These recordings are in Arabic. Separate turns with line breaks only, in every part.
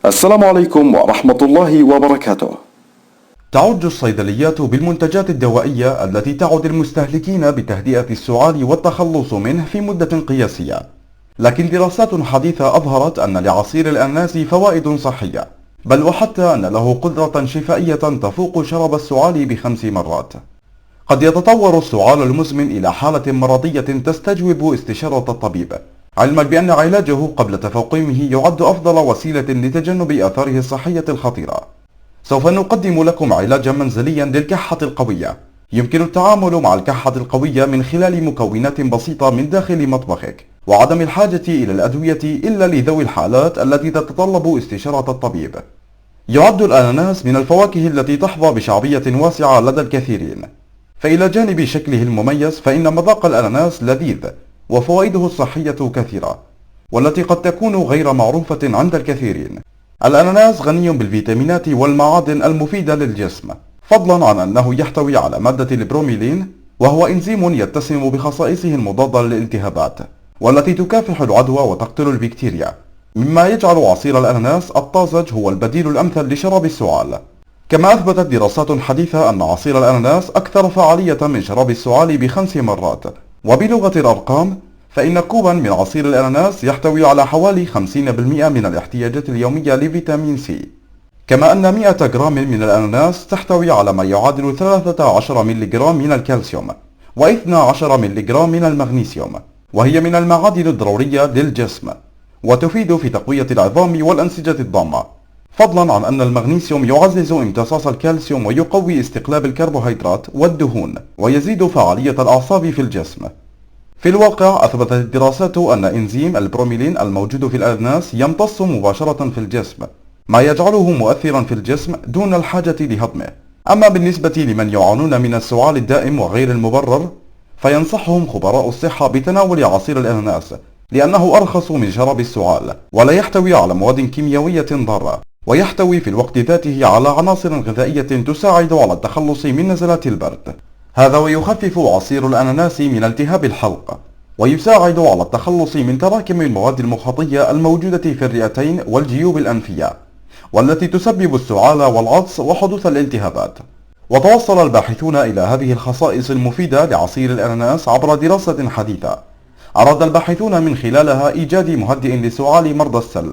السلام عليكم ورحمة الله وبركاته.
تعج الصيدليات بالمنتجات الدوائية التي تعد المستهلكين بتهدئة السعال والتخلص منه في مدة قياسية، لكن دراسات حديثة أظهرت أن لعصير الأناناس فوائد صحية، بل وحتى أن له قدرة شفائية تفوق شرب السعال ب5 مرات. قد يتطور السعال المزمن إلى حالة مرضية تستجوب استشارة الطبيب، علما بأن علاجه قبل تفاقمه يعد أفضل وسيلة لتجنب آثاره الصحية الخطيرة. سوف نقدم لكم علاجا منزليا للكحة القوية. يمكن التعامل مع الكحة القوية من خلال مكونات بسيطة من داخل مطبخك، وعدم الحاجة إلى الأدوية إلا لذوي الحالات التي تتطلب استشارة الطبيب. يعد الأناناس من الفواكه التي تحظى بشعبية واسعة لدى الكثيرين، فإلى جانب شكله المميز فإن مذاق الأناناس لذيذ، وفوائده الصحية كثيرة، والتي قد تكون غير معروفة عند الكثيرين. الأناناس غني بالفيتامينات والمعادن المفيدة للجسم، فضلا عن أنه يحتوي على مادة البروميلين، وهو إنزيم يتسم بخصائصه المضادة للالتهابات، والتي تكافح العدوى وتقتل البكتيريا، مما يجعل عصير الأناناس الطازج هو البديل الأمثل لشراب السعال. كما أثبتت دراسات حديثة أن عصير الأناناس أكثر فعالية من شراب السعال ب5 مرات. وبلغة الأرقام فإن كوبا من عصير الأناناس يحتوي على حوالي 50% من الاحتياجات اليومية لفيتامين سي، كما أن 100 جرام من الأناناس تحتوي على ما يعادل 13 ملغ من الكالسيوم و12 ملغ من المغنيسيوم، وهي من المعادن الضرورية للجسم، وتفيد في تقوية العظام والأنسجة الضامة، فضلا عن أن المغنيسيوم يعزز امتصاص الكالسيوم ويقوي استقلاب الكربوهيدرات والدهون، ويزيد فعالية الأعصاب في الجسم. في الواقع أثبتت الدراسات أن إنزيم البروميلين الموجود في الأناناس يمتص مباشرة في الجسم، ما يجعله مؤثرا في الجسم دون الحاجة لهضمه. أما بالنسبة لمن يعانون من السعال الدائم وغير المبرر، فينصحهم خبراء الصحة بتناول عصير الأناناس، لأنه أرخص من شراب السعال، ولا يحتوي على مواد كيميائية ضارة، ويحتوي في الوقت ذاته على عناصر غذائية تساعد على التخلص من نزلات البرد. هذا ويخفف عصير الأناناس من التهاب الحلق، ويساعد على التخلص من تراكم المواد المخاطية الموجودة في الرئتين والجيوب الأنفية، والتي تسبب السعال والعطس وحدوث الالتهابات. وتوصل الباحثون إلى هذه الخصائص المفيدة لعصير الأناناس عبر دراسة حديثة أراد الباحثون من خلالها إيجاد مهدئ لسعال مرضى السل.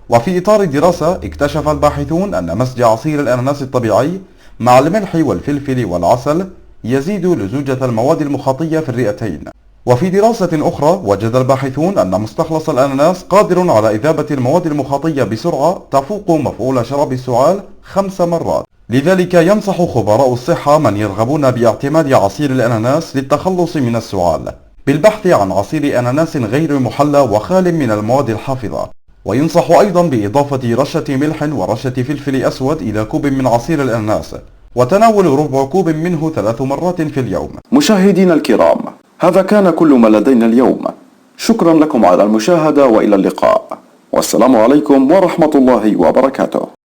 وفي إطار الدراسة اكتشف الباحثون أن مزج عصير الأناناس الطبيعي مع الملح والفلفل والعسل يزيد لزوجة المواد المخاطية في الرئتين. وفي دراسة أخرى وجد الباحثون أن مستخلص الأناناس قادر على إذابة المواد المخاطية بسرعة تفوق مفعول شراب السعال 5 مرات. لذلك ينصح خبراء الصحة من يرغبون باعتماد عصير الأناناس للتخلص من السعال بالبحث عن عصير أناناس غير محلى وخال من المواد الحافظة. وينصح أيضا بإضافة رشة ملح ورشة فلفل أسود إلى كوب من عصير الأناناس، وتناول ربع كوب منه 3 مرات في اليوم.
مشاهدينا الكرام، هذا كان كل ما لدينا اليوم. شكرا لكم على المشاهدة، وإلى اللقاء، والسلام عليكم ورحمة الله وبركاته.